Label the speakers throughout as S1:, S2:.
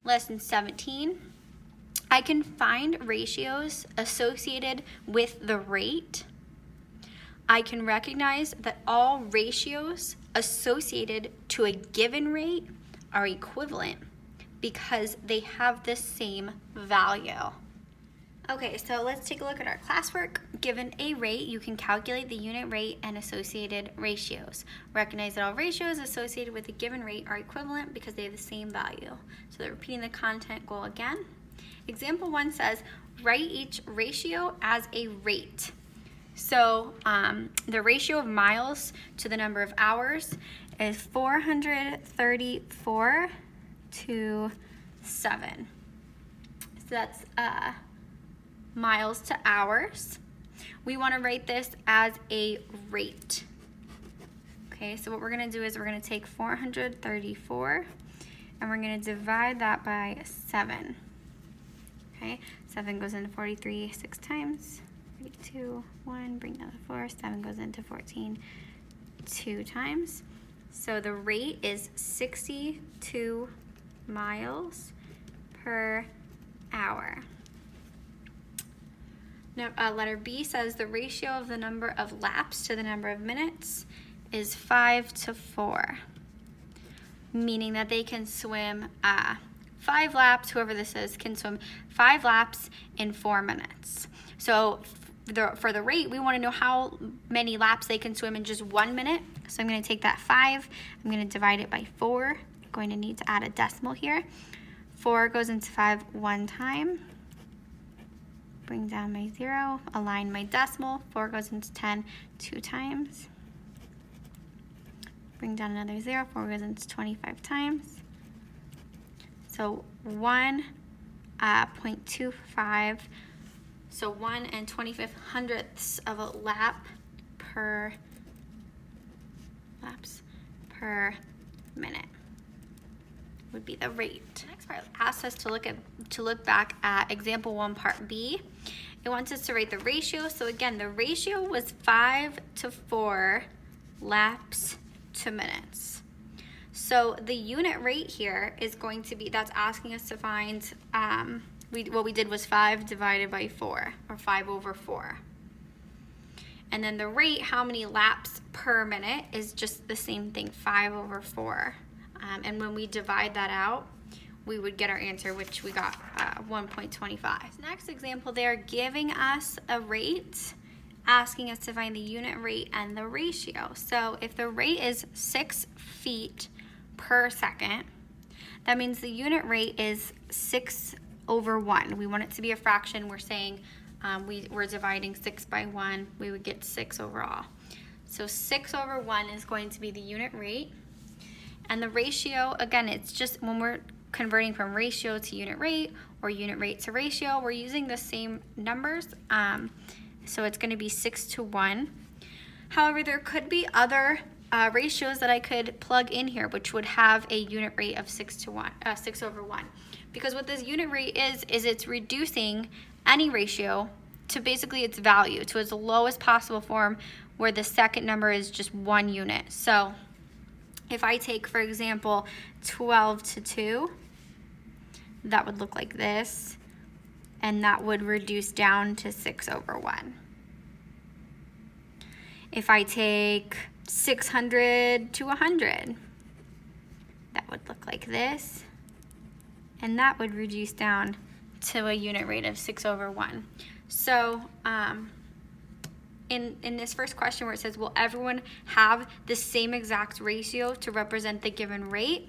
S1: Lesson 17. I can find ratios associated with the rate. I can recognize that all ratios associated to a given rate are equivalent because they have the same value. Okay, so let's take a look at our classwork. Given a rate, you can calculate the unit rate and associated ratios. Recognize that all ratios associated with a given rate are equivalent because they have the same value. So they're repeating the content goal again. Example 1 says, write each ratio as a rate. So the ratio of miles to the number of hours is 434 to 7. So that's miles to hours. We want to write this as a rate. Okay, so what we're going to do is we're going to take 434 and we're going to divide that by 7. Okay, 7 goes into 43 6 times. 32, 1, bring down the 4, 7 goes into 14 2 times. So the rate is 62 miles per hour. Now, letter B says the ratio of the number of laps to the number of minutes is 5 to 4, meaning that they can swim 5 laps, whoever this is, can swim 5 laps in 4 minutes. So for the rate, we want to know how many laps they can swim in just 1 minute. So I'm going to take that 5, I'm going to divide it by 4. I'm going to need to add a decimal here. 4 goes into 5 one time. Bring down my 0, align my decimal. 4 goes into 10 2 times. Bring down another 0, 4 goes into 25 times. So 1.25. So 1 1/25 of a lap per laps per minute would be the rate. Next part asks us to look back at example 1 part B. It wants us to write the ratio. So again, the ratio was 5 to 4 laps to minutes. So the unit rate here is going to be, that's asking us to find, what we did was 5 divided by 4, or 5 over 4. And then the rate, how many laps per minute, is just the same thing, 5 over 4. And when we divide that out, we would get our answer, which we got 1.25. Next example, they're giving us a rate, asking us to find the unit rate and the ratio. So if the rate is 6 feet per second, that means the unit rate is 6 over 1. We want it to be a fraction. We're saying we're dividing 6 by 1. We would get 6 overall. So 6 over 1 is going to be the unit rate. And the ratio, again, it's just when we're converting from ratio to unit rate or unit rate to ratio, we're using the same numbers. So it's going to be 6 to 1. However, there could be other ratios that I could plug in here, which would have a unit rate of 6 over 1. Because what this unit rate is it's reducing any ratio to basically its value, to its lowest possible form, where the second number is just 1 unit. So if I take, for example, 12 to 2, that would look like this, and that would reduce down to 6 over 1. If I take 600 to 100, that would look like this, and that would reduce down to a unit rate of 6 over 1. So in this first question where it says, will everyone have the same exact ratio to represent the given rate?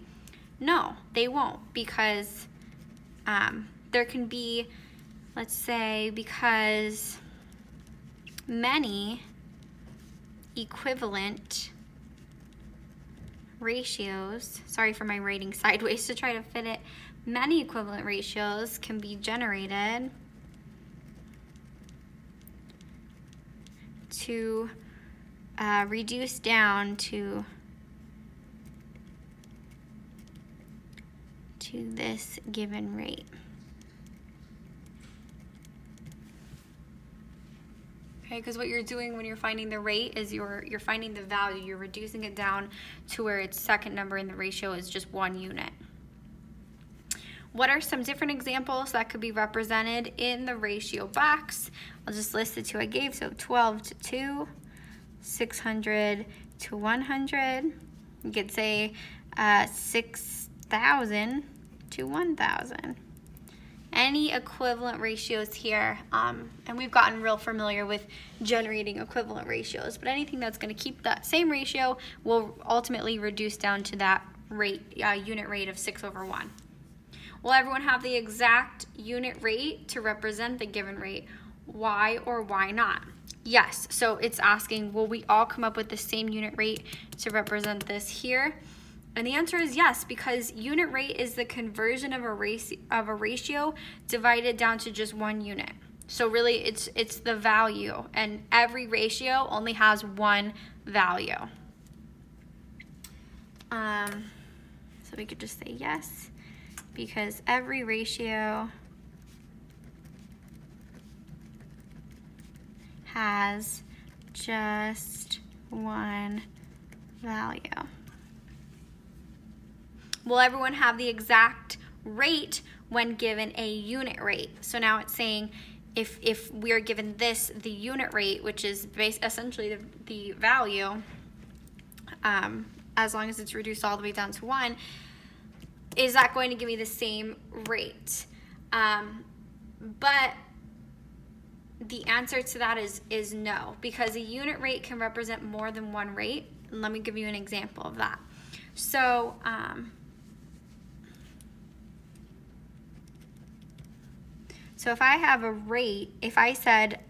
S1: No, they won't, because there can be, let's say, because many equivalent ratios, sorry for my writing sideways to try to fit it, many equivalent ratios can be generated to reduce down to this given rate. Okay, because what you're doing when you're finding the rate is you're finding the value, you're reducing it down to where its second number in the ratio is just 1 unit. What are some different examples that could be represented in the ratio box? I'll just list the two I gave. So 12 to 2, 600 to 100. You could say 6,000 to 1,000. Any equivalent ratios here, and we've gotten real familiar with generating equivalent ratios, but anything that's going to keep that same ratio will ultimately reduce down to that rate, unit rate of 6/1. Will everyone have the exact unit rate to represent the given rate? Why or why not? Yes, so it's asking, will we all come up with the same unit rate to represent this here? And the answer is yes, because unit rate is the conversion of a ratio divided down to just one unit. So really it's the value, and every ratio only has one value. So we could just say yes, because every ratio has just one value. Will everyone have the exact rate when given a unit rate? So now it's saying if we are given this, the unit rate, which is essentially the value, as long as it's reduced all the way down to 1, is that going to give me the same rate? But the answer to that is no, because a unit rate can represent more than one rate. And let me give you an example of that. So so if I have a rate, if I said,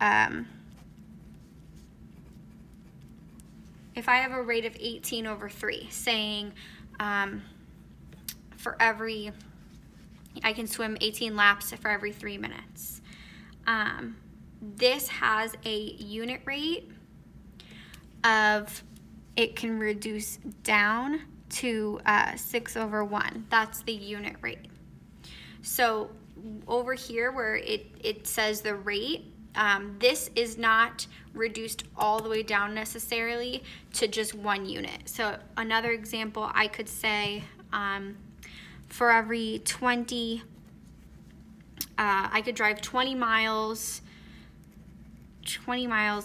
S1: if I have a rate of 18/3, saying for every, I can swim 18 laps for every 3 minutes. This has a unit rate of, it can reduce down to 6/1. That's the unit rate. So over here where it says the rate, this is not reduced all the way down necessarily to just one unit. So another example, I could say for every 20, I could drive 20 miles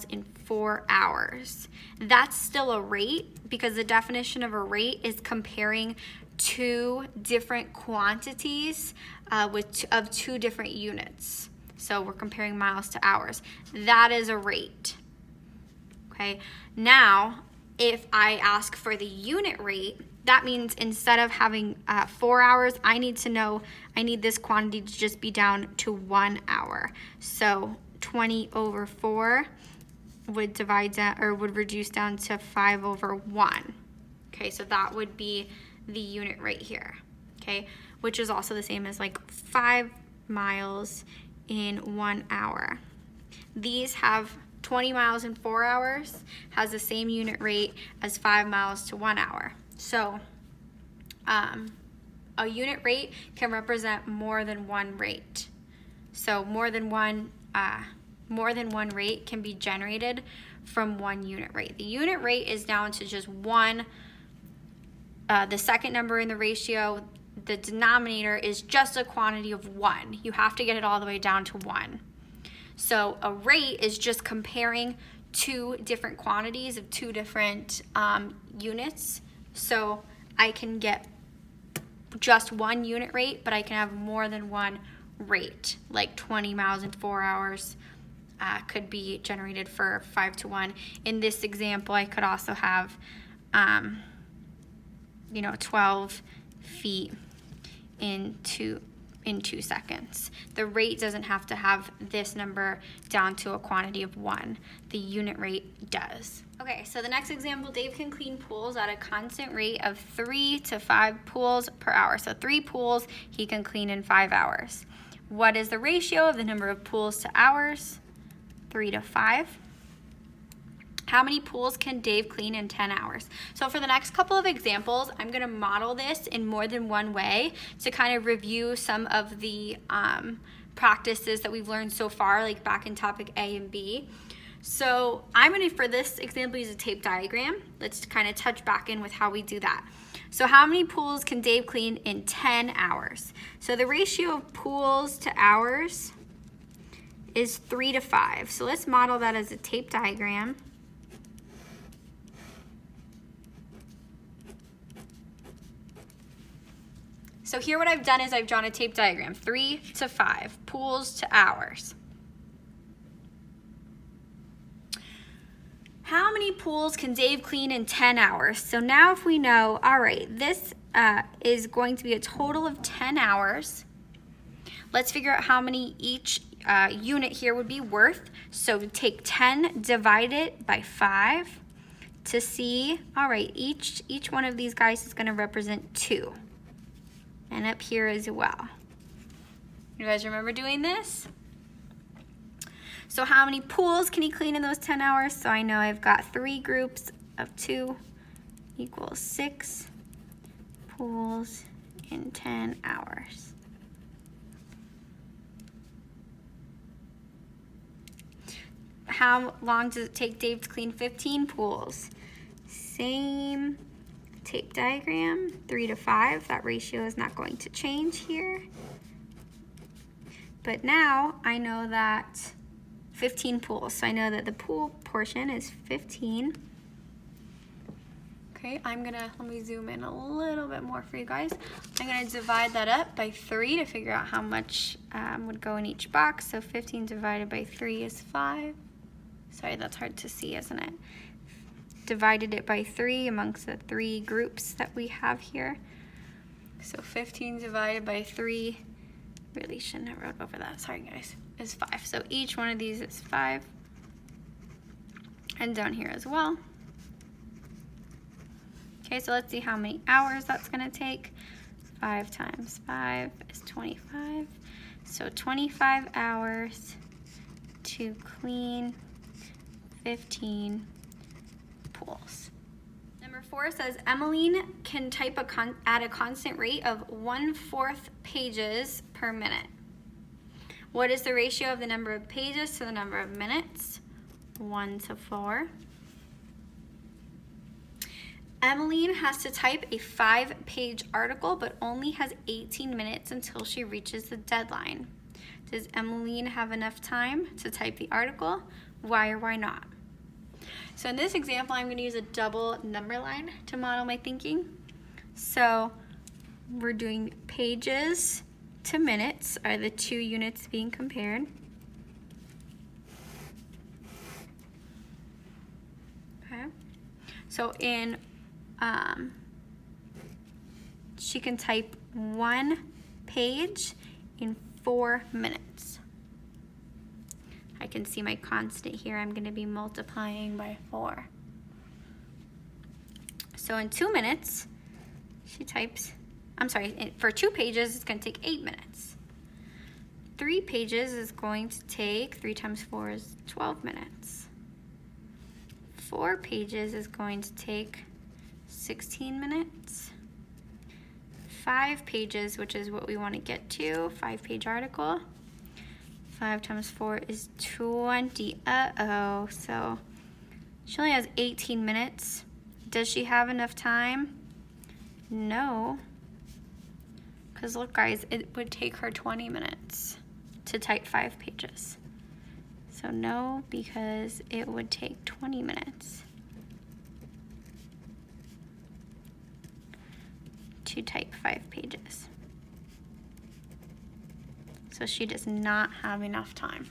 S1: in 4 hours. That's still a rate, because the definition of a rate is comparing two different quantities of two different units. So we're comparing miles to hours. That is a rate. Okay. Now, if I ask for the unit rate, that means instead of having 4 hours, I need this quantity to just be down to 1 hour. So 20/4 would divide down, or would reduce down to 5/1. Okay, so that would be the unit rate here. Okay, which is also the same as like 5 miles in 1 hour. These have 20 miles in 4 hours, has the same unit rate as 5 miles to 1 hour. So a unit rate can represent more than one rate. So more than one rate can be generated from one unit rate. The unit rate is down to just one, the second number in the ratio. The denominator is just a quantity of 1. You have to get it all the way down to 1. So a rate is just comparing two different quantities of two different units. So I can get just one unit rate, but I can have more than one rate, like 20 miles in 4 hours could be generated for 5/1. In this example, I could also have 12 feet in 2 seconds. The rate doesn't have to have this number down to a quantity of 1. The unit rate does. Okay, so the next example, Dave can clean pools at a constant rate of 3 to 5 pools per hour. So 3 pools he can clean in 5 hours. What is the ratio of the number of pools to hours? 3 to 5. How many pools can Dave clean in 10 hours? So for the next couple of examples, I'm going to model this in more than one way to kind of review some of the practices that we've learned so far, like back in topic A and B. So I'm going to, for this example, use a tape diagram. Let's kind of touch back in with how we do that. So how many pools can Dave clean in 10 hours? So the ratio of pools to hours is 3 to 5. So let's model that as a tape diagram. So here what I've done is I've drawn a tape diagram, 3 to 5, pools to hours. How many pools can Dave clean in 10 hours? So now if we know, all right, this is going to be a total of 10 hours. Let's figure out how many each unit here would be worth. So take 10, divide it by 5 to see, all right, each one of these guys is gonna represent 2. And up here as well. You guys remember doing this? So how many pools can he clean in those 10 hours? So I know I've got 3 groups of 2 equals 6 pools in 10 hours. How long does it take Dave to clean 15 pools? Same tape diagram, 3 to 5. That ratio is not going to change here. But now I know that 15 pools. So I know that the pool portion is 15. Okay, let me zoom in a little bit more for you guys. I'm gonna divide that up by 3 to figure out how much would go in each box. So 15 divided by 3 is 5. Sorry, that's hard to see, isn't it? Divided it by 3 amongst the 3 groups that we have here. So 15 divided by 3, really shouldn't have wrote over that, sorry guys, is 5. So each one of these is 5. And down here as well. Okay, so let's see how many hours that's gonna take. 5 times 5 is 25. So 25 hours to clean 15 pools. Number 4 says Emmeline can type at a constant rate of 1/4 pages per minute. What is the ratio of the number of pages to the number of minutes? 1 to 4. Emmeline has to type a 5-page article but only has 18 minutes until she reaches the deadline. Does Emmeline have enough time to type the article? Why or why not? So in this example, I'm going to use a double number line to model my thinking. So we're doing pages to minutes are the 2 units being compared. Okay. So in she can type 1 page in 4 minutes. I can see my constant here. I'm going to be multiplying by 4. So in 2 minutes, she types, for 2 pages, it's going to take 8 minutes. 3 pages is going to take, 3 times 4 is 12 minutes. 4 pages is going to take 16 minutes. 5 pages, which is what we want to get to, 5-page article. 5 times 4 is 20. Uh-oh. So she only has 18 minutes. Does she have enough time? No. Because look, guys, it would take her 20 minutes to type 5 pages. So no, because it would take 20 minutes to type 5 pages. So she does not have enough time.